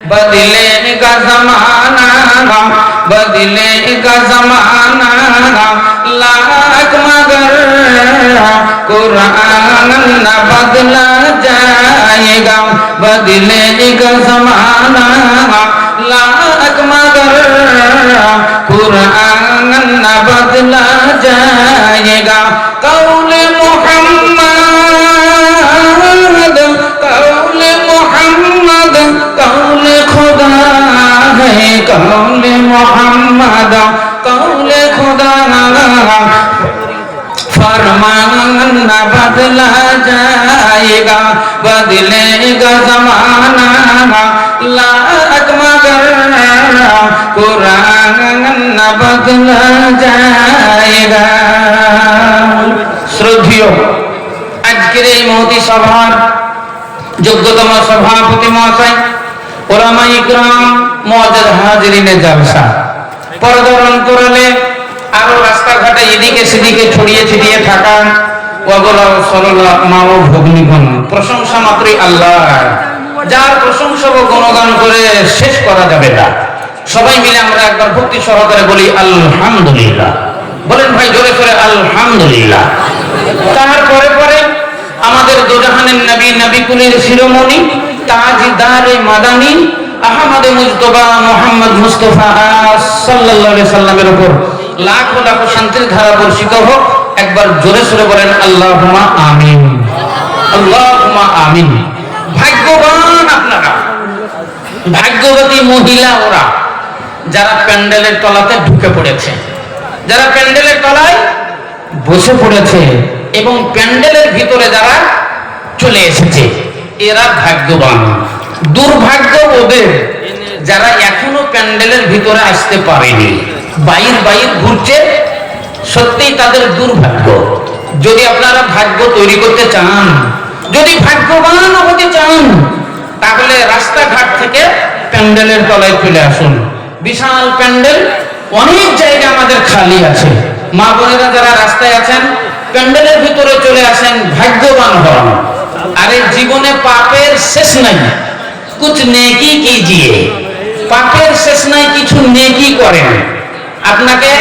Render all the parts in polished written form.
बदलेगा ज़माना बदलेगा ज़माना लाख मगर कुरान न बदला जाएगा बदलेगा ज़माना लाख मगर कुरान न बदला जाएगा कौले मोहम्मद कौले मोहम्मद कौले खुदा है कौले मोहम्मद कौले खुदा फरमान न बदला जाएगा बदलेगा ज़माना लाख मगर कुरान न बदला जाएगा। শ্রদ্ধেয় আজকের এই মহতি সভার যোগ্যতম সভাপতি মহাশয়, ওলামা ইকরাম, মুআজ্জাজ হাজিরিনে জালসা, পর্দার অন্তরালে আরো রাস্তাঘাটে এদিকে সেদিকে ছড়িয়ে ছিটিয়ে থাকা ওয়াগলা সরলা মা ও ভগ্নীগণ, প্রশংসা মাত্রই আল্লাহ, যার প্রশংসা ও গুণগান করে শেষ করা যাবে না। সবাই মিলে আমরা একবার ভক্তি সহকারে বলি আলহামদুলিল্লাহ। বলেন ভাই জোরে করে আলহামদুলিল্লাহ। তারপরে পরে আমাদের দোজাহানের নবী, নবী কুলের শিরোমণি, তাজদার মাদানী আহমদ মুজতবা মুহাম্মদ মুস্তাফা সাল্লাল্লাহু আলাইহি সাল্লামের উপর লাখো লাখো শান্তির ধারা বর্ষিত হোক। একবার জোরে সোরে বলেন আল্লাহুম্মা আমিন, আল্লাহুম্মা আমিন। ভাগ্যবান আপনারা, ভাগ্যবতী মহিলা ওরা যারা প্যান্ডেলের তলাতে ঢুকে পড়েছে, যারা প্যান্ডেলের তলায় বসে পড়েছে এবং প্যান্ডেলের ভিতরে যারা চলে এসেছে, এরা ভাগ্যবান। দুর্ভাগ্য ওদের যারা এখনো প্যান্ডেলের ভিতরে আসতে পারেনি, বাইর বাইর ঘুরছে, সত্যিই তাদের দুর্ভাগ্য। যদি আপনারা ভাগ্য তৈরি করতে চান, যদি ভাগ্যবান হতে চান, তাহলে রাস্তাঘাট থেকে প্যান্ডেলের তলায় চলে আসুন। বিশাল প্যান্ডেল, অনেক জায়গা আমাদের খালি আছে। মা বোনেরা যারা রাস্তায় আছেন, প্যান্ডেলের ভিতরে চলে আসেন, ভাগ্যবান হন। আরে জীবনে পাপের শেষ নাই, কুছ নেকি কিজিয়ে, পাপের শেষ নাই, কিছু নেকি করেন। আপনাকে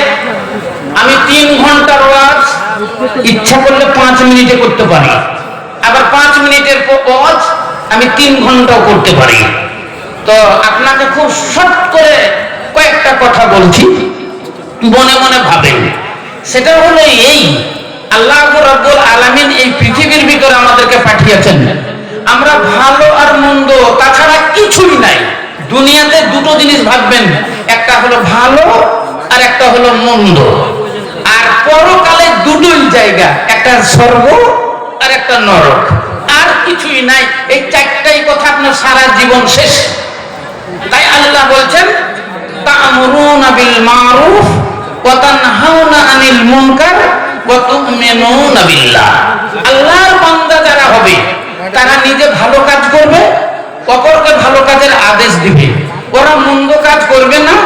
আমি 3 ঘন্টার ওয়াজ ইচ্ছা করলে 5 মিনিটে করতে পারি, আবার 5 মিনিটের ওয়াজ আমি 3 ঘন্টাও করতে পারি। তো আপনাকে খুব শর্ট করে কয়েকটা কথা বলছি, মনে মনে ভাবেন। সেটা হলো এই, আল্লাহ রাব্বুল আলামিন এই পৃথিবীর ভিতরে আমাদেরকে পাঠিয়েছেন। আমরা ভালো আর মন্দ, তাছাড়া কিছুই নাই দুনিয়াতে। দুটো জিনিস ভাববেন, একটা হলো ভালো আর একটা হলো মন্দ। আর পরকালে দুটোই জায়গা, একটা স্বর্গ আর একটা নরক, আর কিছুই নাই। এই চারটাই কথা আপনার সারা জীবন শেষ। তাই আল্লাহ বলছেন তা'মুরুনা বিল মারুফ ওয়া তানহাউনা আনিল মুনকার ওয়া তু'মিনুনা বিল্লাহ। আল্লাহর বান্দা যারা হবে, তারা নিজে ভালো কাজ করবে, অপরকে ভালো কাজের আদেশ দিবে। ওরা মন্দ কাজ করবে না,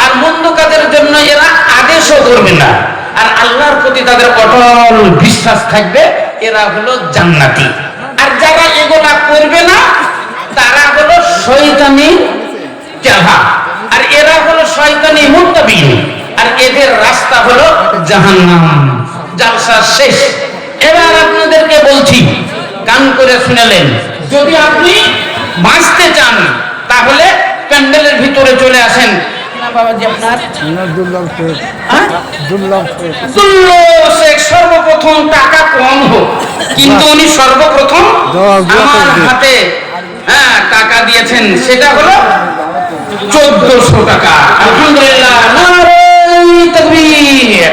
আর মন্দ কাজের জন্য এরা আদেশও করবে না। আর আল্লাহর প্রতি তাদের অটল বিশ্বাস থাকবে, এরা হলো জান্নাতি। আর যারা এগুলা করবে না, তারা হলো শয়তানি চাহা, আর এরা হলো শয়তানি মুত্তাবিন, আর এদের রাস্তা হলো জাহান্নাম। জালসা শেষ। এবার আপনাদেরকে বলছি, কান করে শুনলেন, যদি আপনি বাঁচতে চান তাহলে প্যান্ডেলের ভিতরে চলে আসেন। বাবাজি আপনার সর্বপ্রথম টাকা কম হোক, কিন্তু উনি সর্বপ্রথম আমার হাতে টাকা দিয়েছেন, সেটা হলো 1400 টাকা। আলহামদুলিল্লাহ, নারে তাকবীর।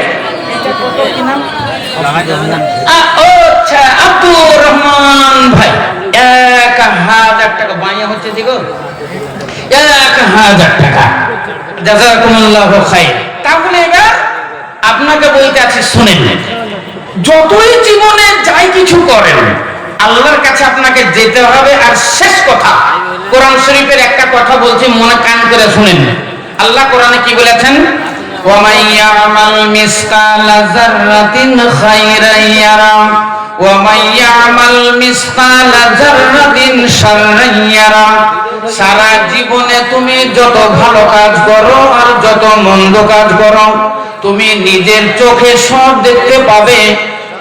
আচ্ছা, আব্দুর রহমান ভাই 1000 টাকা বাইয়া হচ্ছে, দেখো 1000 টাকা। জাযাকুমুল্লাহু খাইর। তাহলে এবার আপনাকে বলতে আছে, শুনেন, যতই জীবনে যাই কিছু করেন, আল্লাহর কাছে আপনাকে যেতে হবে। আর শেষ কথা, কোরআন শরীফের একটা কথা বলছি, মনে কান করে শুনেন। আল্লাহ কোরআনে কি বলেছেন? ওয়া মান ইয়ামাল মিসকালা যাররাতিন খায়রান ইয়ারা ওয়া মান ইয়ামাল মিসকালা যাররাতিন শাররান ইয়ারা। সারা জীবনে তুমি যত ভালো কাজ করো আর যত মন্দ কাজ করো, তুমি নিজের চোখে সব দেখতে পাবে।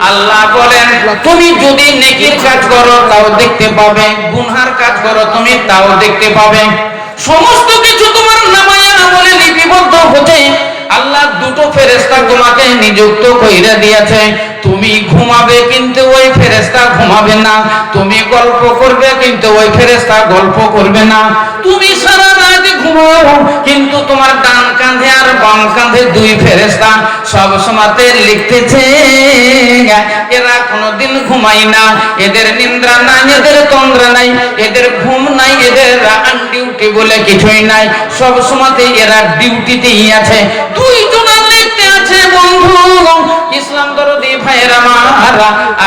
আল্লাহ বলেন তুমি যদি নেকির কাজ করো তাও দেখতে পাবে, গুনহার কাজ করো তুমি তাও দেখতে পাবে। সমস্ত কিছু তোমার নামায়ে আমলে লিপিবদ্ধ হতে আল্লাহ দুটো ফেরেশতা তোমাকে নিযুক্ত কইরা দিয়েছে। তুমি ঘুমাবে কিন্তু ওই ফেরেশতা ঘুমাবে না, তুমি গল্প করবে কিন্তু ওই ফেরেশতা গল্প করবে না। তুমি সারা রাত ঘুমাও কিন্তু তোমার ডান কাঁধে আর বাম কাঁধে দুই ফেরেশতা সব সময়তে লিখতেছে। এরা কোনোদিন ঘুমায় না, এদের নিদ্রা নাই, এদের তন্দ্রা নাই, এদের ঘুম নাই, এদের আনডিউটি বলে কিছুই নাই, সব সময়তে এরা ডিউটিতেই আছে। দুইজনের লিখতে আছে। বন্ধু ইসলাম দরদি ভাইয়ের আমার,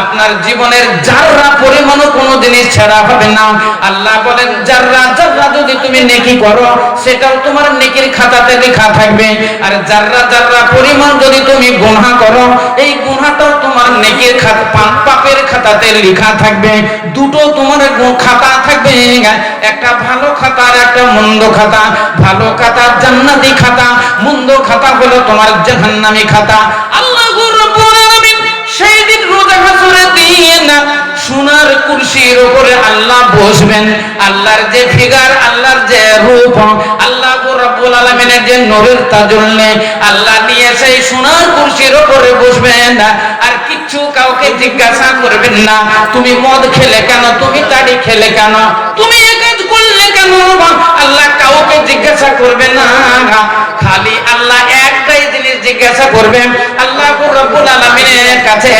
আপনার জীবনের জাররা পরিমাণও কোনো জিনিস ছাড়া হবে না। আল্লাহ বলেন জাররা জাররা যদি তুমি নেকি করো সেটাও তোমার নেকির খাতাতে লেখা থাকবে, আর জাররা জাররা পরিমাণ যদি তুমি গুনাহ করো এই গুনাহটাও তোমার নেকির খাতা পাপের খাতাতে লেখা থাকবে। দুটো তোমার খাতা থাকবে, একটা ভালো খাতা আর একটা মন্দ খাতা। ভালো খাতা জান্নাতি খাতা, মন্দ খাতা হলো তোমার জাহান্নামী খাতা। আল্লাহ রাব্বুল আলামিন সেই দিন রোজা হাসরের দিন সোনার কুরসির উপরে আল্লাহ বসবেন। আল্লাহর যে ফিগার, আল্লাহর যে রূপ, আল্লাহ রাব্বুল আলামিনের যে নূরের তাজুল্লে আল্লাহ নিয়ে সেই সোনার কুরসির উপরে বসবেন। আর কিচ্ছু কাউকে জিজ্ঞাসা করবেন না, তুমি মদ খেলে কেন, তুমি তাড়ি খেলে কেন, তুমি এই কাজ করলে কেন, আল্লাহ কাউকে জিজ্ঞাসা করবে না। খালি আল্লাহ একটাই জিনিস জিজ্ঞাসা করবেন, আল্লাহ রাব্বুল আলামিনের কাছে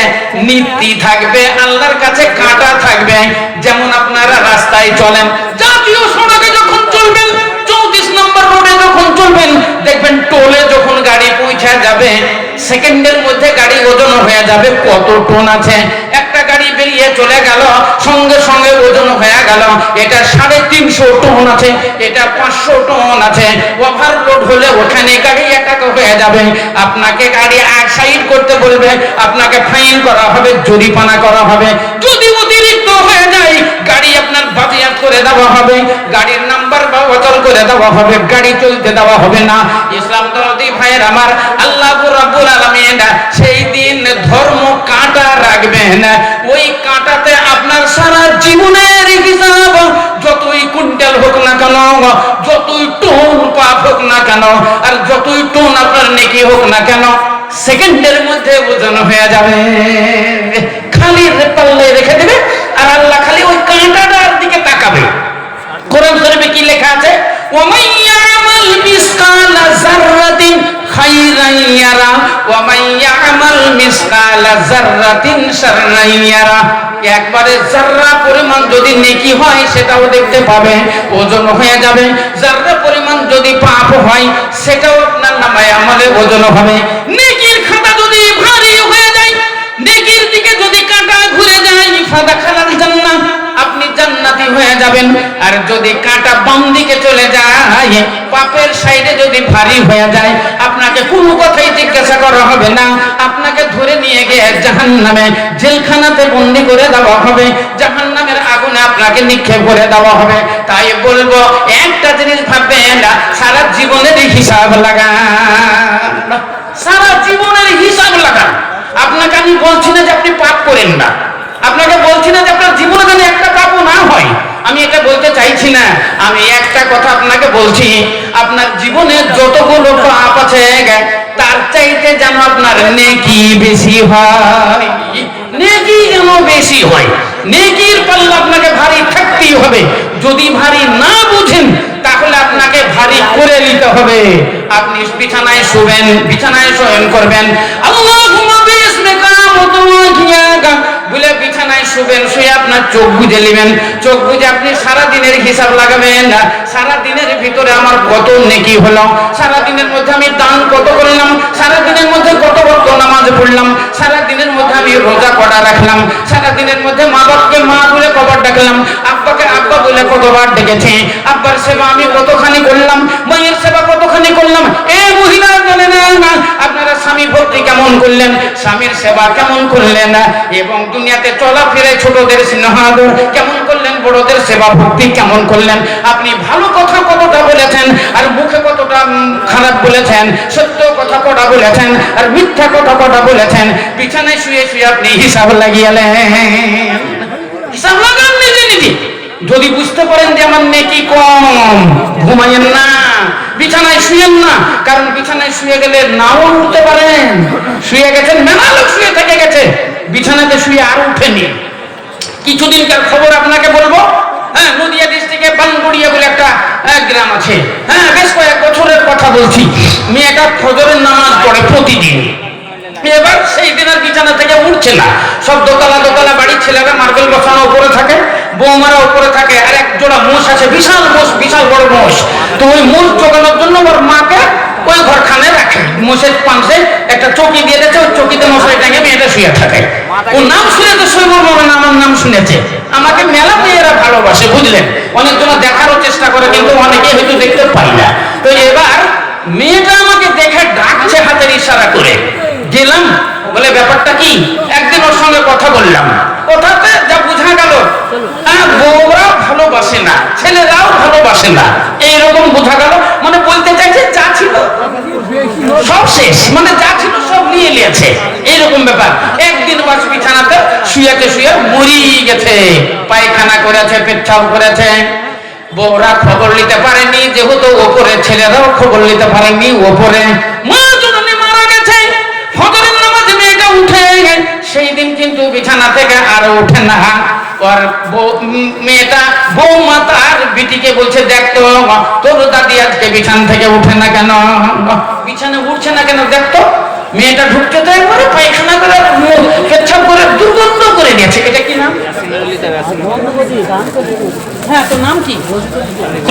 নীতি থাকবে, আল্লাহর কাছে কাঁটা থাকবে। যেমন আপনারা রাস্তায় চলেন, জাতীয় সড়কে যখন চলবেন, 34 নম্বর রোডে যখন চলবেন, দেখবেন টোলে যখন গাড়ি পৌঁছে যাবে সেকেন্ডের মধ্যে গাড়ি ওজন হয়ে যাবে কত টন আছে। একটা গাড়ি বেরিয়ে চলে গেল, সঙ্গে সঙ্গে ওজন হয়ে গেল এটা 350 টন আছে, এটা 500 টন আছে। ওভারলোড হলে ওখানে গাড়ি এটাকে হয়ে যাবে, আপনাকে গাড়ি সাইড করতে বলবে, আপনাকে ফাইন করা হবে, জরিমানা করা হবে। যদি অতিরিক্ত হয়ে যায় গাড়ি আপনার বাজেয়াপ্ত করে দেওয়া হবে, গাড়ির নাম্বার বা অচল করে দেওয়া হবে, গাড়ি চলতে দেওয়া হবে না। ইসলাম দরদি ভাইয়ের আমার, আল্লাহ রাব্বুল আলামিন সেই দিন ধর্ম কাঁটা রাখবেন। ওই কাঁটাতে আপনার সারা জীবনের হিসাব, যতই কুইন্টাল হোক না কেন, যতই টন পাপ হোক না কেন, আর যতই টন আপনার নেকি হোক না কেন, সেকেন্ডের মধ্যে ওজন হয়ে যাবে। খালি পাল্লে রেখে দেবে আর আল্লাহ খালি ওই কাঁটাটার দিকে তাকাবে। কোরআন শরীফে কি লেখা আছে? ওয়া মান ইয়ামাল মিসকালা যাররাতিন খায়রান ইয়ারা ওয়া মান ইয়ামাল মিসকালা যাররাতিন শাররান ইয়ারা। একবারে জাররা পরিমাণ যদি নেকি হয় সেটাও দেখতে পাবে, ওজন হয়ে যাবে। জাররা পরিমাণ যদি পাপ হয় সেটাও আপনার নামায়ে আমলে ওজন হবে। নেকির খাতা যদি ভারী হয়ে যায়, নেকির দিকে যদি কাঁটা ঘুরে যায়, ফাদাখালাল জান্নাহ, আপনি জান্নাতি হয়ে যাবেন। আর যদি কাঁটা বাম দিকে চলে যায়, পাপের সাইডে যদি ভারী হয়ে যায়, আপনাকে কোনো কথাই জিজ্ঞাসা করা হবে না, আপনাকে ধরে নিয়ে গিয়ে জাহান্নামে জেলখানাতে বন্দী করে দেওয়া হবে, জাহান্নামের আগুনে আপনাকে নিক্ষেপ করে দেওয়া হবে। তাই বলবো একটা জিনিস ভাববেন, সারা জীবনের হিসাব লাগান, সারা জীবনের হিসাব লাগান। আপনাকে আমি বলছি না যে আপনি পাপ করেন না, আপনাকে বলছি না যে আপনার জীবনে যেন একটা পাপও না হয়, আমি এটা বলতে চাইছি না। আমি একটা কথা আপনাকে বলছি, আপনার জীবনে যতগুলো পাপ আছে তার চাইতে যেন আপনার নেকি বেশি হয়, নেকি যেন বেশি হয়। নেকির পাল্লা আপনাকে ভারী থাকতেই হবে। যদি ভারী না বুঝেন তাহলে আপনাকে ভারী করে নিতে হবে। আপনি বিছানায় শুবেন, বিছানায় শয়ন করবেন, আল্লাহুম্মা বিসমিকা মুতওয়াকিয়াকা বলে বিছানায় শুবেন, শুয়ে আপনার চোখ বুজে নেবেন। চোখ বুজে আপনি সারা দিনের হিসাব লাগাবেন, সারা দিনের ভিতরে আমার কত নেকি হলো, সারা দিনের মধ্যে আমি দান কত করলাম, সারা দিনের মধ্যে কত ওয়াক্ত নামাজ পড়লাম, সারা দিনের মধ্যে আমি রোজা করা রাখলাম, সারা দিনের মধ্যে মা বাবাকে মা বলে কবার ডাকলাম, আব্বাকে আব্বা বলে কতবার ডেকেছি, আব্বার সেবা আমি কতখানি করলাম, মায়ের সেবা কতখানি করলাম। এ মহিলা জানেন না আপনারা স্বামী ভক্তি কেমন কেমন করলেন, স্বামীর সেবা কেমন করলেন, এবং দুনিয়াতে চলাফেরায় ছোটদের স্নেহ আদর কেমন করলেন, বড়দের সেবা ভক্তি কেমন করলেন। আপনি ভালো কথা কতটা বলেছেন আর মুখে কতটা খারাপ বলেছেন, সত্য কথা কটা বলেছেন আর মিথ্যা কথা কটা বলেছেন। বিছানায় শুয়ে শুয়ে আপনি হিসাব লাগিয়ালেন। হিসাব লাগান নিজে নিজে। যদি বুঝতে পারেন যে আমার নেকি কম, ঘুমাইয়েন না, বিছানায় শুয়েন না। কারণ বিছানায় শুয়ে গেলে নাও উঠতে পারেন। শুয়ে গেছেন, মেলা লোক শুয়ে থেকে গেছে, বিছানাতে শুয়ে আর উঠেনি। কিছুদিনকার খবর আপনাকে বলবো। হ্যাঁ, নদিয়া ডিস্ট্রিক্টে বানগড়িয়া বলে একটা গ্রাম আছে। হ্যাঁ, বেশ কয়েক বছরের কথা বলছি। মেয়েটা ফজরের নামাজ পড়ে প্রতিদিন। এবার সেই দিন আর বিছানা থেকে উঠছে না। সব দোতলা দোতলা বাড়ির ছেলেরা মার্বেল বসানো উপরে থাকে, বৌমারা উপরে থাকে, আর এক জোড়া মোষ আছে, বিশাল মোষ, বিশাল বড় মোষ। তো ওই মোষ জোগানোর জন্য ওর মাকে ওই ঘরখানে রাখে। মোষের পাশে একটা চৌকি দিয়ে দিয়েছে, ওই চৌকিতে মশারি টাঙিয়ে মেয়েটা শুয়ে থাকে। ও নাম শুনেছে, সৈব মরণ আমার নাম শুনেছে। আমাকে মেলা মেয়েরা ভালোবাসে, বুঝলেন। অনেকজন দেখারও চেষ্টা করে, কিন্তু অনেকে হয়তো দেখতে পাই না। তো এবার মেয়েটা আমাকে দেখে ডাকছে হাতের ইশারা করে। গেলাম, বলে ব্যাপারটা কি। একদিন ওর সঙ্গে কথা বললাম, কথাতে যা বোঝা গেল বউরা ভালোবাসে না, ছেলেরাও ভালোবাসে না, এইরকম বোঝা গেল। মানে বলতে চাইছে যা ছিল সব শেষ, মানে যা ছিল সব নিয়ে নিয়েছে, এইরকম ব্যাপার। একদিন বাস বিছানাতে শুয়েতে শুয়ে মরি গেছে, পায়খানা করেছে, পেচ্ছাপ করেছে। বউরা খবর নিতে পারেনি, যেহেতু ওপরে, ছেলেরাও খবর নিতে পারেনি ওপরে। মা জননী মারা গেছে, ফজরের নামাজে মেয়েটা উঠে, সেই দিন কিন্তু বিছানা থেকে আর ওঠে না। আর মেয়েটা বৌমা তার বিটিকে বলছে, দেখতো তোর দাদি আজকে বিছানা থেকে উঠে না কেন, বিছানা উঠছে না কেন, দেখতো। মেয়েটা ঢুকতে তো একবারে পায়খানা করে পেচ্ছাপ করে দুর্গন্ধ করে নিয়েছে। এটা কি নাম? হ্যাঁ, তো নাম কি?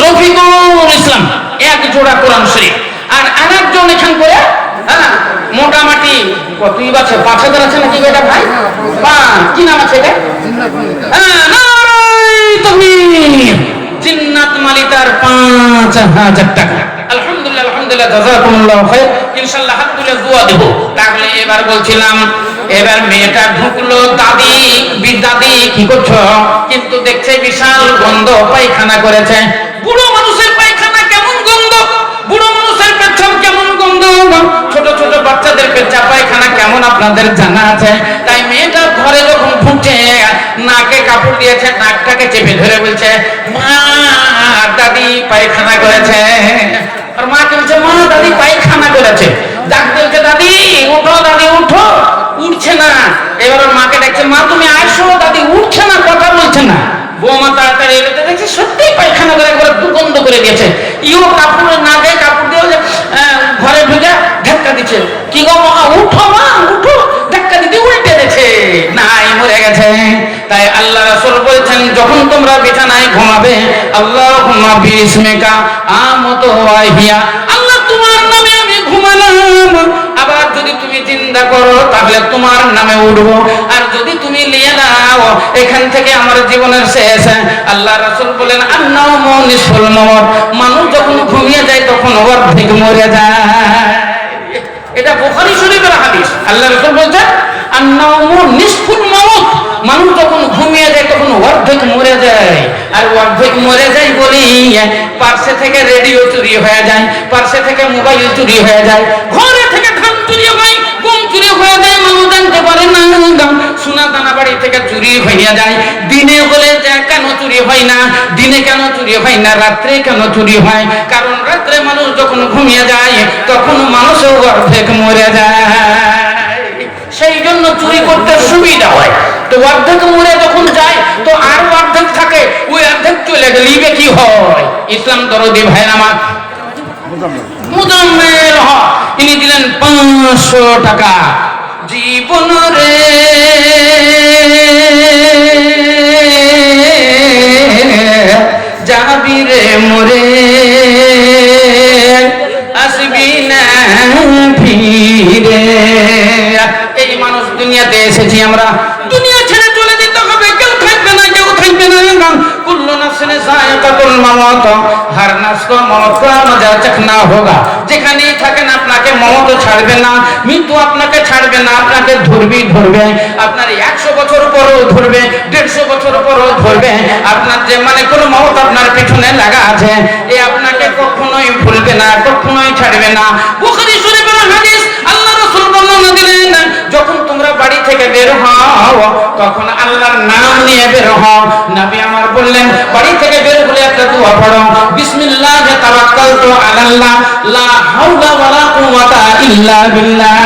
রফিকুল ইসলাম। এক জোড়া কোরআন শরীফ। আর আরেকজন এখান করে, হ্যাঁ, মোটামুটি কতই আছে, 5,000 আছে নাকি বেটা ভাই? কি নাম আছে এটা? জিন্নাত মালিতার 5,000 টাকা। আলহামদুলিল্লাহ, আলহামদুলিল্লাহ, জাযাকুমুল্লাহু খাইর। ইনশাআল্লাহ হাত তুলে দোয়া দেব। তাহলে এবার বলছিলাম, এবার মেয়েটা ঢুকলো, দাদি বিদাদি কি করছো? কিন্তু দেখছে বিশাল গন্ধ, পায়খানা করেছে। বুড়ো মানুষের পায়খানা কেমন গন্ধ, বুড়ো মানুষের পেচ্ছাপ কেমন গন্ধ, ছোট ছোট বাচ্চাদের পেচ্ছাপ পায়খানা কেমন আপনাদের জানা আছে। তাই মেয়েটা ঘরে যখন ঢুকছে, নাকে কাপড় দিয়েছে, নাকটাকে চেপে ধরে বলছে, মা দাদি পায়খানা করেছে। আর মাকে বলছে, মা দাদি পায়খানা করেছে। ডাকতে বলছে, দাদি উঠো, দাদি উঠো, উঠছে না। এবার ওর মাকে ডাকছে, মা তুমি আসো, দাদি উঠছে না, কথা বলছে না। বৌমা তাড়াতাড়ি এলে তো দেখছে সত্যি পায়খানা করে একবার দুর্গন্ধ করে দিয়েছে। ইও কাপড় না গায়ে কাপড় দিয়ে ঘরে ঢুকে ধাক্কা দিচ্ছে, কি গো মা উঠো, মা উঠো, ধাক্কা দিতে উল্টে দিয়েছে, নাই মরে গেছে। তাই আল্লাহ রাসূল বলেছেন, যখন তোমরা বিছানায় ঘুমাবে, আল্লাহুম্মা বিসমিকা আমতু ওয়া হিয়া, আল্লাহ তোমার নামে আমি ঘুমালাম। আবার যদি তুমি চিন্তা করো তাহলে তোমার নামে উঠবো, আর যদি তুমি নিয়ে নাও এখান থেকে আমার জীবনের শেষ। আল্লাহ রাসূল বলেন, আন-নাওমু নিসফুল মাউত, মানুষ যখন ঘুমিয়ে যায় তখন অর্ধেক মরে যায়। এটা বুখারী শরীফের হাদিস। আল্লাহ রাসূল বলেন, আন-নাওমু নিসফুল মাউত, মানুষ যখন ঘুমিয়ে যায় তখন অর্ধেক মরে যায়। আর অর্ধেক মরে যায় বলি পার্সে থেকে রেডিও চুরি হয়ে যায়, পার্সে থেকে মোবাইল চুরি হয়ে যায়, ঘরে থেকে ধান চুরি হয়, গম চুরি হয়ে যায়, মানুষ জানতে পারে না। সোনা দানা বাড়ি থেকে চুরি হয়ে যায়। দিনে বলে কেন চুরি হয় না, দিনে কেন চুরি হয় না, রাত্রে কেন চুরি হয়? কারণ রাত্রে মানুষ যখন ঘুমিয়ে যায় তখন মানুষও অর্ধেক মরে যায়, সেই জন্য চুরি করতে সুবিধা হয়। তো অর্ধেক মরে যখন যায় তো আর অর্ধেক থাকে, ওই অর্ধেক চলে গেলে কি হয়? ইসলাম দরদি ভাই আমার মুজাম্মেল হক ইনি দিলেন 500 টাকা। জীবন রে যাবি রে মরে, আসবি না ফিরে। এই মানুষ দুনিয়াতে এসেছি আমরা, দুনিয়া ছেড়ে চলে যেতে হবে, কেউ থাকবে না, কেউ থাকবে না। কুল্লু নাফসিন যায়কাতুল মাউত, হর নফস को मौत का मजा चखना होगा। যেখানেই থাকেন আপনাকে মমতা ছাড়বে না, মৃত্যু আপনাকে ছাড়বে না, আপনাকে ধরবে। আপনার 100 বছর পরও ধরবে, 150 বছর পরও ধরবে। আপনার যে মানে কোনো মমতা আপনার পিছনে লাগা আছে, এ আপনাকে কখনোই ভুলবে না, কখনোই ছাড়বে না। বুখারী শরীফের হাদিস, আল্লাহ রাসূল বর্ণনা দিলেন, যখন তোমরা বাড়ি থেকে বের হও তখন আল্লাহর নাম নিয়ে বের হও। নবী আমার বললেন, বাড়ি থেকে বের হলে একটা দোয়া পড়ো, বিসমিল্লাহি তাওয়াক্কালতু আলাল্লাহ লা হাওলা ওয়ালা কুওয়াতা ইল্লা বিল্লাহ।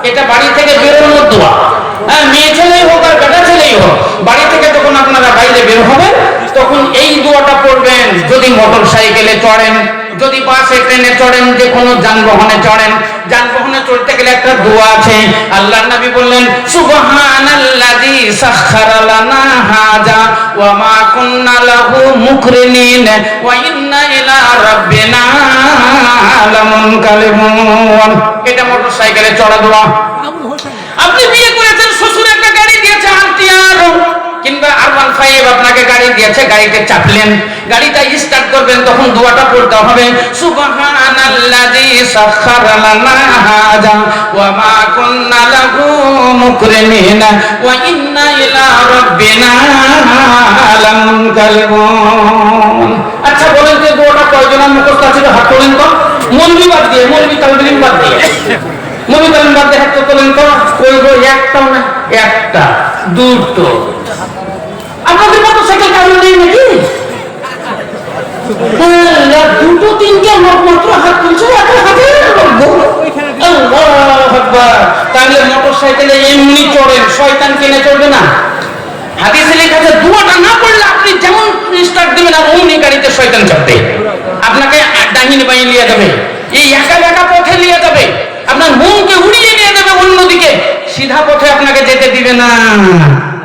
এটা বাড়ি থেকে বেরোনোর দোয়া। হ্যাঁ, মেয়ে ছেলেই হোক আর বেটা ছেলেই হোক, বাড়ি থেকে যখন আপনারা বাইরে বের হবেন তখন এই দোয়াটা পড়বেন। যদি মোটর সাইকেলে চড়েন, যদি বাসে ট্রেনে চড়েন, যে কোনো যানবাহনে চড়েন, যানবাহনে চড়তে গেলে একটা দোয়া আছে। আল্লাহর নবী বললেন, সুবহানাল্লাযী সাখখারা লানা হাযা ওয়া মা কুন্না লাহু মুকরিনিন ওয়া ইন্না ইলা রাব্বিনা লামুনকালিবুন। এটা মোটরসাইকেলে চড়া দোয়া। আপনি বিয়ে করেছেন, শ্বশুর একটা গাড়ি দিয়েছে আরটিআর কিংবা R15 আপনাকে গাড়ি দিয়েছে, গাড়িতে চাপলেন, গাড়িটা স্টার্ট করবেন, তখন দোয়াটা পড়তে হবে, সুবহানাল্লাযী সাখখারা লানা হাযা ওয়া মা কুন্না লাহু মুকরিনিন ওয়া ইন্না ইলা রাব্বিনা লামুনকালিবুন। আচ্ছা বলেন যে দোয়াটা কয়জনের মুখস্থ আছে? হাত তোলেন তো, মৌলভী বাদ দিয়ে, মৌলভী তালবিন বাদ দিয়ে, মৌলভী তালবিন বাদ দিয়ে হাত তোলেন তো। ওই গো একটাও না, একটা দুটো। আপনাদের মোটরসাইকেল কারণ নেই নাকি? দুটো তিনটে মাত্র হাত তুলছে, তাহলে মোটরসাইকেলে এমনি চড়েন, শয়তান কিনে চড়বে না। হাদিসে লেখা আছে দোয়াটা না পড়লে আপনি যেমন স্টার্ট দিবেন আর অমনি গাড়িতে শয়তান চাপবে, আপনাকে ডাহিনী বাহিনী নিয়ে যাবে, এই একা একা পথে নিয়ে যাবে, আপনার মনকে উড়িয়ে নিয়ে যাবে অন্যদিকে, সিধা পথে আপনাকে যেতে দিবে না।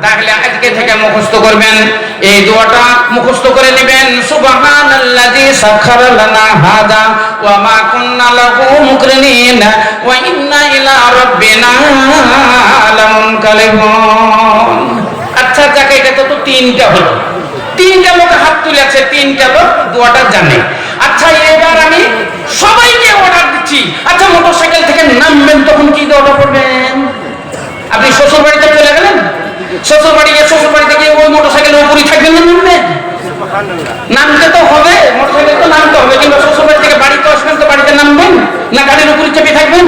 তাহলে আজকে থেকে মুখস্থ করবেন, এই দোয়াটা মুখস্থ করে নেবেন, সুবহানাল্লাযী সাখখারা লানা হাযা ওয়া মা কুন্না লাহু মুকরিনিন ওয়া ইন্না ইলা রাব্বিনা লামুনকালিবুন। আচ্ছা যাকে এটা তো তিনটা হলো, তিনটা লোক হাত তুলেছে, তিনটা লোক দোয়াটা জানে। আচ্ছা এবার আমি সবাইকে অর্ডার দিচ্ছি, আচ্ছা মোটরসাইকেল থেকে নামবেন তখন কি দোয়াটা পড়বেন? আপনি শ্বশুর বাড়িতে চলে গেলেন, শ্বশুর বাড়িতে গিয়ে ওই মোটরসাইকেলের উপরই থাকবেন না নামবেন? নামতে তো হবে, মোটরসাইকেল তো নামতে হবে, কিন্তু শ্বশুর বাড়ি থেকে বাড়িতে আসবেন তো বাড়িতে নামবেন না গাড়ির উপরই চেপে থাকবেন?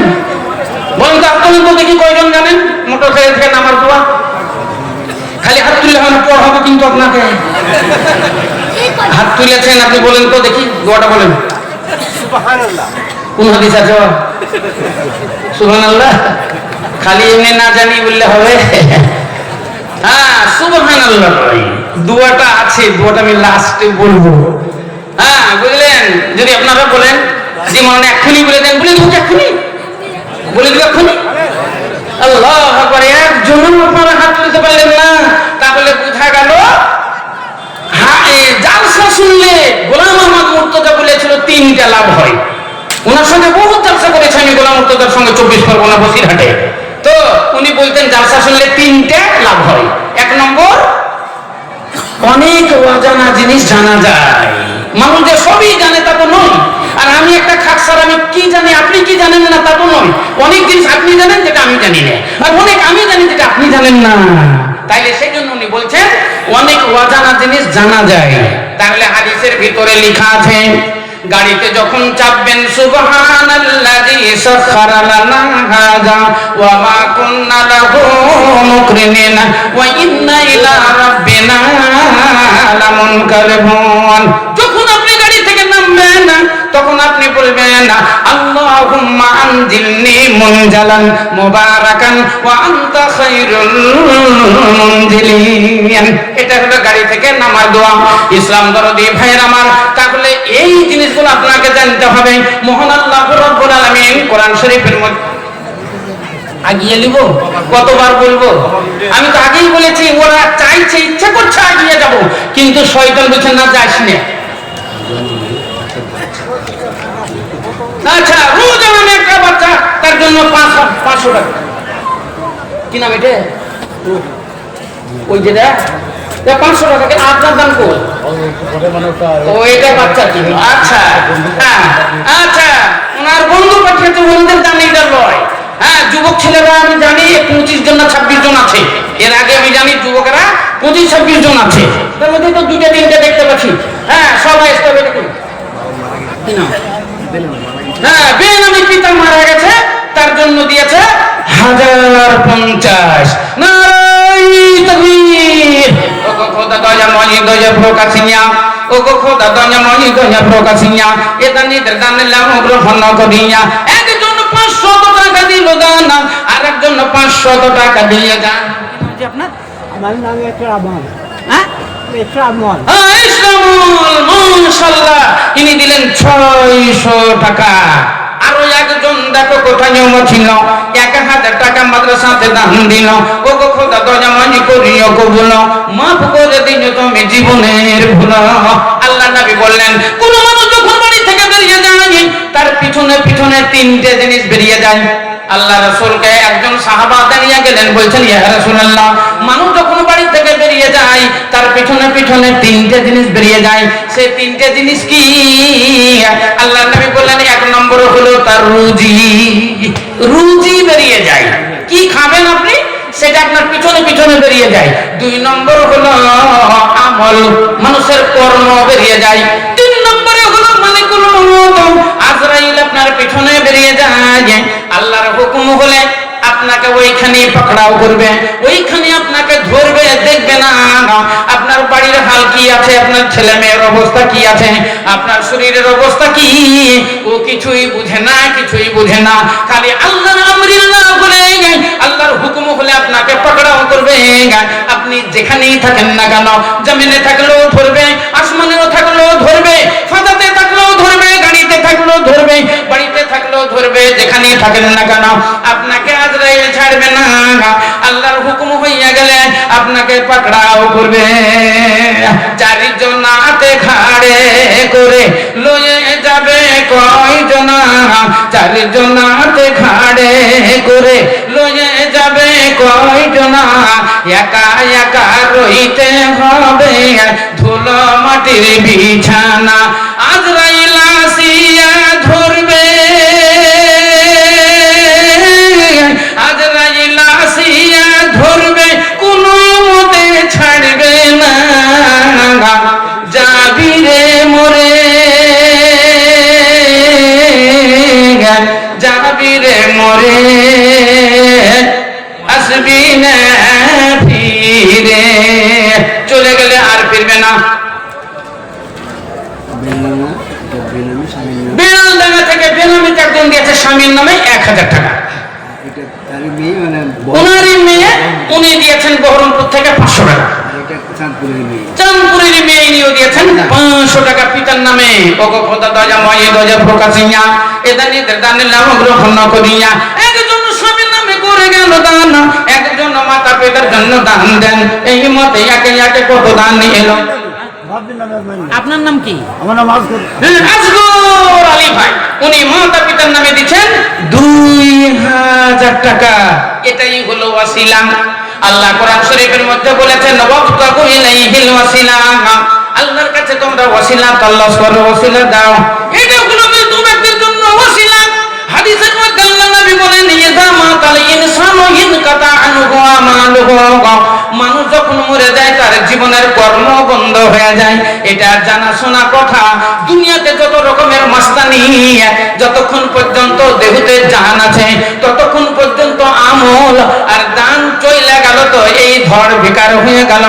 বলেন তো আপনি তো দেখি কয়জন জানেন মোটরসাইকেল থেকে নামার দোয়া? খালি হাত তুললে হবে না, পড়াবো কিন্তু আপনাকে। হাত তুলেছেন আপনি, বলেন তো দেখি দোয়াটা বলেন। সুবহানাল্লাহ। কোন হাদিস আছে? সুবহানাল্লাহ। খালি এমনি না জানি বললে হবে? হ্যাঁ, সুবহানাল্লাহ দোয়াটা আছে, দোয়াটা আমি লাস্টে বলবো। হ্যাঁ বুঝলেন? যদি আপনারা বলেন যে মনে এক্ষুনি বলে দেন, বলে দেবো এক্ষুনি, বলে দেবো এক্ষুনি। আল্লাহু আকবার। একজনও আপনারা হাত তুলতে পারলেন না, তাহলে বোঝা গেল জালসা শুনলে গোলাম আহমদ মুর্তজা বলেছিল তিনটা লাভ হয়। ওনার সঙ্গে বহু জালসা করেছে আমি, গোলাম মুর্তজার সঙ্গে 24 পরগনা বসিরহাটে। তো উনি বলতেন জালসা শুনলে তিনটে লাভ হয়। এক নম্বর, অনেক অজানা জিনিস জানা যায়। মানুষ যে সবই জানে তা তো নয়, আর আমি একটা খাকসার, আমি কি জানি আপনি কি জানেন না তা তো নয়। অনেক জিনিস আপনি জানেন যেটা আমি জানি না, আর অনেক আমি জানি যেটা আপনি জানেন না। তাইলে সেই জন্য উনি বলছেন অনেক অজানা জিনিস জানা যায়। তাহলে হাদিসের ভিতরে লেখা আছে, গাড়িতে যখন চাপবেন, সুবহানাল্লাযী সাখখারা লানা হাযা ওয়া মা কুন্না লাহু মুকরিনিন ওয়া ইন্না ইলা রাব্বিনা লামুনকালিবুন। যখন আপনি গাড়ি থেকে নামবেন তখন আপনি বলবেন, আল্লাহুম্মা আনজিলনি মুনজালান মুবারাকান ওয়া আনতা খায়রুল মুনজিলিন। এটা হলো গাড়ি থেকে নামার দোয়া। ইসলাম দরদি ভাইয়ের আমার, তাহলে এই জিনিসগুলো আপনাকে জানতে হবে। মহান আল্লাহ রাব্বুল আলামিন কোরআন শরীফের মধ্যে আগিয়ে নিব, কতবার বলবো? আমি তো আগেই বলেছি, ওরা চাইছে, ইচ্ছা করছে আগিয়ে যাব, কিন্তু শয়তান বলছে না যাস না। আচ্ছা রোজ আমি একটা বাচ্চা, তার জন্য 500 টাকা। কি নাম এটা? ওই যেটা 500 টাকা আপনার দাম কই? ও এটা বাচ্চা ছিল। আচ্ছা হ্যাঁ আচ্ছা, ওনার বন্ধু পাঠিয়েছে, বন্ধুদের দাম এটা লয়। হ্যাঁ, যুবক ছেলেরা আমি জানি 25 জন না 26 জন আছে। এর আগে আমি জানি যুবকেরা 25-26 জন আছে। তার মধ্যে তো 2-3টে দেখতে পাচ্ছি। হ্যাঁ, সবাই স্ট্রবেরি করি। হ্যাঁ, বেনামি পিতা মারা গেছে, তার জন্য দিয়েছে 1050। নারায়ে তাকবীর। ও গো খোদা দয়া মনি দয়া প্রকাশিয়া, ও গো খোদা দয়া মনি দয়া প্রকাশিয়া, এটা নিদের দানে লাম গ্রহণ করিয়া। একজন 500 টাকা দিল দান, আর একজন 500 টাকা দিয়ে যান। কি আপনার? আমার নাম ইকরামুল। হ্যাঁ, ইকরামুল। হ্যাঁ, ইসলামুল, মাশাআল্লাহ। ইনি দিলেন 600 টাকা। আরো একজন দেখো কোথায় নিয়ম ছিল, 1000 টাকা মাদ্রাসাতে দান দিল। ও গো খোদা দয়া মানি করিও কবুল, মাফ করে দিও তুমি জীবনের ভুল। আল্লাহ নবী বললেন, কোন মানুষ যখন বাড়ি থেকে বেরিয়ে যায়, তার পিছনে পিছনে 3টে জিনিস বেরিয়ে যায়। আল্লাহ রাসূলকে একজন সাহাবা দাঁড়িয়ে গেলেন, বলছেন ইয়া রাসূলুল্লাহ, মানুষ যখন বাড়ি থেকে বেরিয়ে যায়, তার পিছনে পিছনে 3টে জিনিস বেরিয়ে যায়, সেই 3টে জিনিস কি? আল্লাহ নবী বললেন, 1 নম্বর হলো তার রুজি, রুজি বেরিয়ে যায়। কি খাবেন আপনি, সেটা আপনার পিছনে পিছনে বেরিয়ে যায়। 2 নম্বর হলো আমল, মানুষের কর্ম বেরিয়ে যায়। 3 নম্বরে হলো মালিকুল মউত, আজরাইল আপনার পিছনে বেরিয়ে যায়। আল্লাহর হুকুম হলে আপনাকে ওইখানে পাকড়াও করবে, ওইখানে আপনাকে ধরবে, দেখবে না আপনার বাড়ির হাল কি আছে, আপনার ছেলে মেয়ের অবস্থা কি আছে, আপনার শরীরের অবস্থা কি, ও কিছুই বুঝে না, কিছুই বুঝে না। খালি আল্লাহর আমরিল্লাহ বলে, আল্লাহর হুকুম হলে আপনাকে পাকড়াও করবে। আপনি যেখানেই থাকেন না কেন, জমিনে থাকলেও ধরবে, আসমানেও থাকলেও ধরবে, ফাদাতে থাকলেও ধরবে, গাড়িতে থাকলেও ধরবে, বাড়িতে থাকলেও ধরবে, যেখানেই থাকেন না কেন আপনাকে আজরাইল ছাড়বে না। আল্লাহর হুকুম হইয়া গেলে আপনাকে পাকড়াও করবে। 4 জনাতে ঘাড়ে করে লয়ে যাবে কয়জনা, 4 জনাতে ঘাড়ে করে লয়ে যাবে কয়জনা, একা একা রইতে হবে ধুলো মাটির বিছানা। আজরাইল আসিয়া ধরবে, আজরাইল আসিয়া ধরবে, কোনো মতে ছাড়বে না। যাবি রে মরে, যাবি রে মরে, আসবি না ফিরে। চলে গেলে আর ফিরবে না। বেলডাঙ্গা থেকে বেনামিতে একজন দিয়েছে স্বামীর নামে 1000 টাকা। ওনারই মেয়ে, উনি দিয়েছেন বহরমপুর থেকে 500 টাকা। চাঁদপুরের মেয়ে নিয়েও দিয়েছেন 500 টাকা পিতার নামে। ও গো খোদা দয়া ময় দয়া প্রকাশিয়া, এদা নিদের দানের নাম গ্রহণ করিয়া। একজন স্বামীর নামে করে গেল দান, একজন মাতা পিতার জন্য দান দেন। এই মতে একে একে কত দান এলো। আপনার নাম কি? আমার নাম আসগর। আসগর আলী ভাই, উনি মাতা পিতার নামে দিচ্ছেন 2000 টাকা। এটাই হলো ওয়াসিলা। আল্লাহ কোরআন শরীফের মধ্যে বলেছেন, ওয়াবতাগু ইলাইহিল ওয়াসিলা, আল্লাহর কাছে তোমরা ওয়াসিলা তালাশ করো, ওয়াসিলা দাও। এটা হলো মৃত ব্যক্তির জন্য ওয়াসিলা। হাদিসের মধ্যে আল্লাহ নবী বলেন, ইযা মাতাল ইনসানু ইনকাতা আনহু আমালুহু, মানুষ যখন মরে যায় তার জীবনের কর্ম বন্ধ হয়ে যায়। এটা জানাশোনা কথা। দুনিয়াতে যত রকমের মাস্তানি, যতক্ষণ পর্যন্ত দেহতে জান আছে ততক্ষণ পর্যন্ত আমল আর দান চলে গেল তো এই ধর বেকার হয়ে গেল।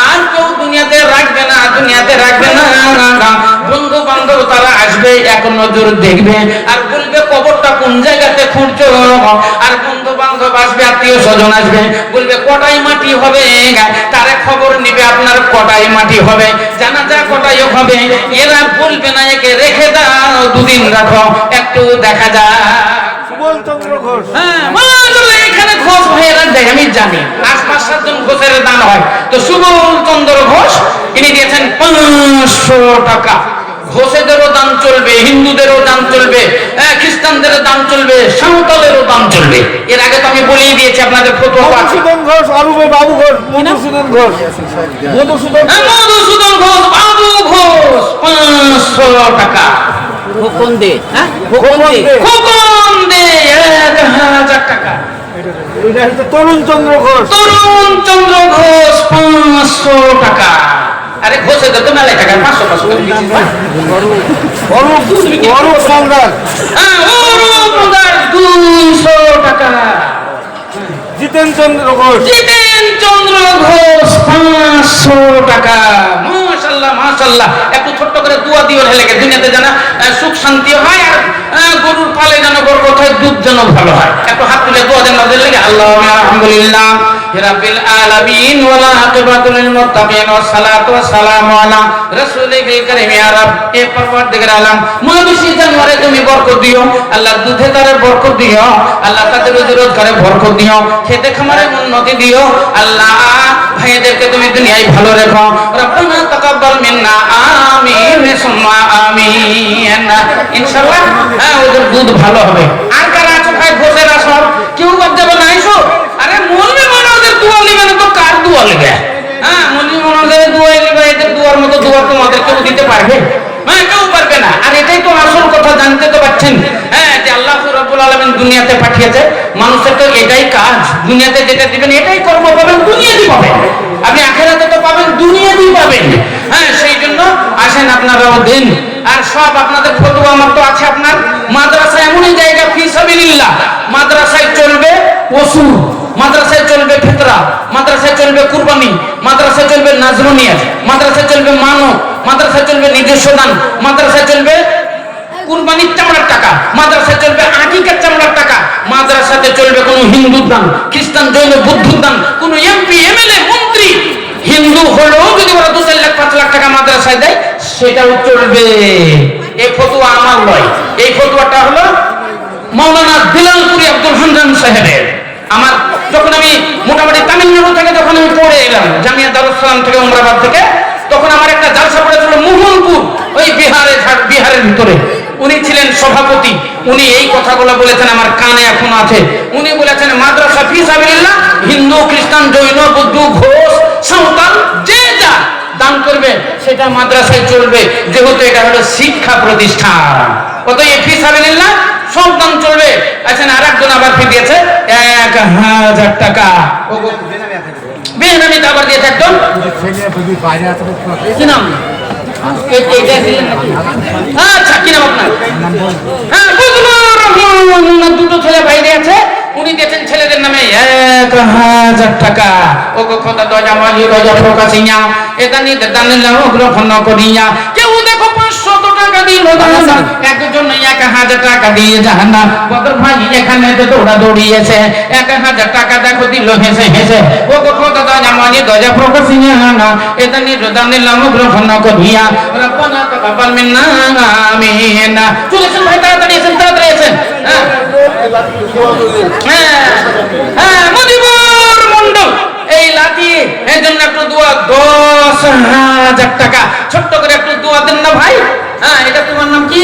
আর কেউ দুনিয়াতে রাখবে না, দুনিয়াতে রাখবে না। বন্ধু বান্ধব তারা আসবে, এক নজর দেখবে আর বলবে কবরটা কোন জায়গাতে খুঁড়ছো। আর বন্ধু বান্ধব আসবে, আত্মীয় স্বজন আসবে, বলবে কটাই মাটি হবে, তারে খবর নিবে আপনার কটাই মাটি হবে, জানাজা কটাই হবে। এরা বলবে না একে রেখে দাও, 2 দিন রাখো, একটু দেখা যায়। এখানে ঘোষ ভাইয়েরা দেয়, আমি জানি 5-7 জন ঘোষের দান হয়। তো সুবল চন্দ্র ঘোষ ইনি দিয়েছেন 500 টাকা। ঘোষেদেরও দান চলবে, হিন্দুদেরও দান চলবে, খ্রিস্টান খ্রিস্টানদের দান চলবে, সাঁওতালেরও দান চলবে। এর আগে তো আমি বলেই দিয়েছি আপনাদের ফতোয়া আছে। মধুসূদন ঘোষ, অরূপে বাবু ঘোষ, মধুসূদন ঘোষ, মধুসূদন মধুসূদন ঘোষ, বাবু ঘোষ 500 টাকা। খোকন দে, হ্যাঁ খোকন দে, খোকন দে 1000 টাকা। এটা হচ্ছে তরুণ চন্দ্র ঘোষ, তরুণ চন্দ্র ঘোষ 500 টাকা। আরে ঘোষে তো মেলায় টাকা 500 করে দিচ্ছিস ভাই। অরূপ সম্রাট, হ্যাঁ অরূপ দাস 200 টাকা। জিতেন চন্দ্র ঘোষ, জিতেন চন্দ্র ঘোষ 500 টাকা। মাশাআল্লাহ মাশাআল্লাহ। একটু ছোট্ট করে দোয়া দিও লেগে, দুনিয়াতে যেন সুখ শান্তি হয়, আর গরুর পালে যেন বরকত হয়, দুধ যেন ভালো হয়। একটু হাত তুলে দোয়া দেন আমাদের লেগে। আল্লাহুম্মা আলহামদুলিল্লাহ রাব্বিল আলামিন ওয়াল আকিবাতু লিল মুত্তাকিন ওয়াস সালাতু ওয়াস সালামু আলা রাসূলিল কারীম। ইয়া রাব, এ পরওয়ারদিগার আলম, মহাবিশ্ব জানোয়ারে তুমি বরকত দিও আল্লাহ, দুধে তারে বরকত দিও আল্লাহ, তাদের রুজি রোজগারে বরকত দিও, খেতে খামারে উন্নতি দিও আল্লাহ, ভাইদেরকে তুমি দুনিয়ায় ভালো রেখো। রব্বানা তাকাব্বাল মিন্না, আমিন সুম্মা আমিন। ইনশাআল্লাহ হ্যাঁ ওদের দুধ ভালো হবে। আর কারা আছো ভাই ঘোষেরা সব, কেউ বাদ যাবে না। আইসো, আরে মলবি মানে ওদের দোয়া লিবে না তো কার দোয়া লিবে? হ্যাঁ মলবি মানে ওদের দোয়া লিবে, এদের দোয়ার মতো দোয়া তোমাদের কেউ দিতে পারবে? হ্যাঁ কেউ পারবে না। আর এটাই তো আসল কথা, জানতে তো পারছেন হ্যাঁ, যে আল্লাহ রাব্বুল আলামিন দুনিয়াতে পাঠিয়েছে, মানুষের তো এটাই কাজ, দুনিয়াতে যেটা দিবেন এটাই কর্ম পাবেন, দুনিয়াতেই পাবেন। আপনি আখিরাতে তো পাবেন, দুনিয়াতেই পাবেন। হ্যাঁ সেই জন্য আসেন আপনারাও দিন। আর সব আপনাদের ফতোয়া আমার তো আছে। আপনার মাদ্রাসা এমনই জায়গা, ফি সাবিলিল্লাহ, মাদ্রাসায় চলবে ওসুর, মাদ্রাসায় চলবে ফিতরা, মাদ্রাসায় চলবে কুরবানি, মাদ্রাসায় চলবে নাজরুনিয়া, মাদ্রাসায় চলবে মানব, মাদ্রাসায় চলবে নিজস্ব দান, মাদ্রাসায় চলবে কুরবানির চামড়ার টাকা, মাদ্রাসায় চলবে আকিকার চামড়ার টাকা, মাদ্রাসাতে চলবে কোনো হিন্দুর দান, খ্রিস্টান জৈন বৌদ্ধ দান, কোনো এমপি এমএলএ মন্ত্রী হিন্দু হলেও যদি ওরা 2-4 লাখ 5 লাখ টাকা মাদ্রাসায় দেয় সেটাও চলবে। এই ফতোয়া আমার নয়, এই ফতোয়াটা হলো মাওলানা বিলালপুরি আব্দুল হান্নান সাহেবের। আমার যখন আমি মোটামুটি তামিলনাড়ু থেকে যখন আমি পড়ে এলাম জামিয়া দারুস সালাম থেকে, উমরাবাদ থেকে, তখন আমার একটা জালসা পড়েছিল মোহনপুর, ওই বিহারের ভিতরে। উনি ছিলেন সভাপতি। উনি এই কথাগুলো বলেছেন, আমার কানে এখন আছে। উনি বলেছেন মাদ্রাসা ফি সাবিলিল্লাহ, হিন্দু খ্রিস্টান জৈন বৌদ্ধ ঘোষ সাঁওতাল যে যা দান করবে সেটা মাদ্রাসায় চলবে, যেহেতু এটা হলো শিক্ষা প্রতিষ্ঠান। অতএব ফি সাবিলিল্লাহ সব দান চলবে। আচ্ছা আর একজন আবার ফি দিয়েছে 1000 টাকা, বেনামিতে আবার দিয়েছে একজন। কি নাম? আচ্ছা কি নাম আপনার? হ্যাঁ বুঝলাম, দুটো ছেলে বাইরে আছে, উনি দিয়েছেন ছেলেদের নামে 1000 টাকা। ও কথা দজা মাঝি দজা প্রকাশিয়া এটা নিতে দানিলাম গ্রহণ করিয়া। কেউ দেখো 500 টাকা দিল জাহান্নাম, একজন 1000 টাকা দিয়ে জাহান্নাম। বদর ভাই এখানে তো দৌড়া দৌড়িয়েছে, 1000 টাকা দেখো দিল হেসে হেসে। ও কথা দজা মাঝি দজা প্রকাশিয়া এটা নিতে দানিলাম গ্রহণ করিয়া। রব্বানা তাকাব্বাল মিন্না, আমিন। চলেছেন ভাই, তাড়াতাড়ি এসেন, তাড়াতাড়ি এসেন। হ্যাঁ মুজিবুর মন্ডল এই লাঠি, এই জন্য একটু দোয়া 10,000 টাকা। ছোট্ট করে একটু দোয়া দেন না ভাই। হ্যাঁ এটা তোমার নাম কি?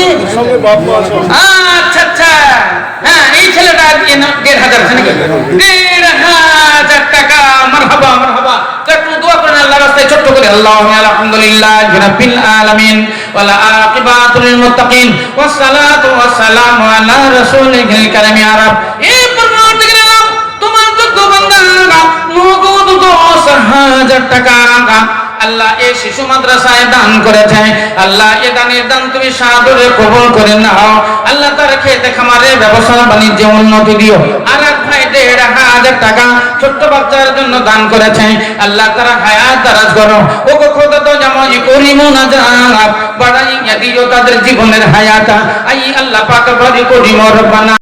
আচ্ছা আচ্ছা, হ্যাঁ এই ছেলেটা 1,500 আছে নাকি? 1,500 টাকা। মারহাবা মারহাবা। একটু দোয়া করেন আল্লাহর রাস্তায় ছোট্ট করে। আল্লাহুম্মা আলহামদুলিল্লাহি রাব্বিল আলামিন ওয়াল আকিবাতু লিল মুত্তাকিন ওয়াস সালাতু ওয়াস সালামু আলা রাসূলিল কারীম। ইয়া রাব, এই পরওয়ারদিগার আলম তোমার যোগ্য বান্দারা নগদ 10,000 টাকা আল্লাহ এই শিশু মাদ্রাসায় দান করেছে। আল্লাহ এ দানের দান তুমি সাদরে কবুল করে নাও আল্লাহ। তার খেতে খামারে ব্যবসা বাণিজ্যে উন্নতি দিও। আর এক ভাই 1,500 টাকা ছোট্ট বাচ্চার জন্য দান করেছে। আল্লাহ তারা হায়াত দারাজ করো। ও খোদা তো যেমন করিম না জানাব বাড়াইয়া দিও তাদের জীবনের হায়াত। আই আল্লাহ পাক বাড়ি করিম রব্বানা।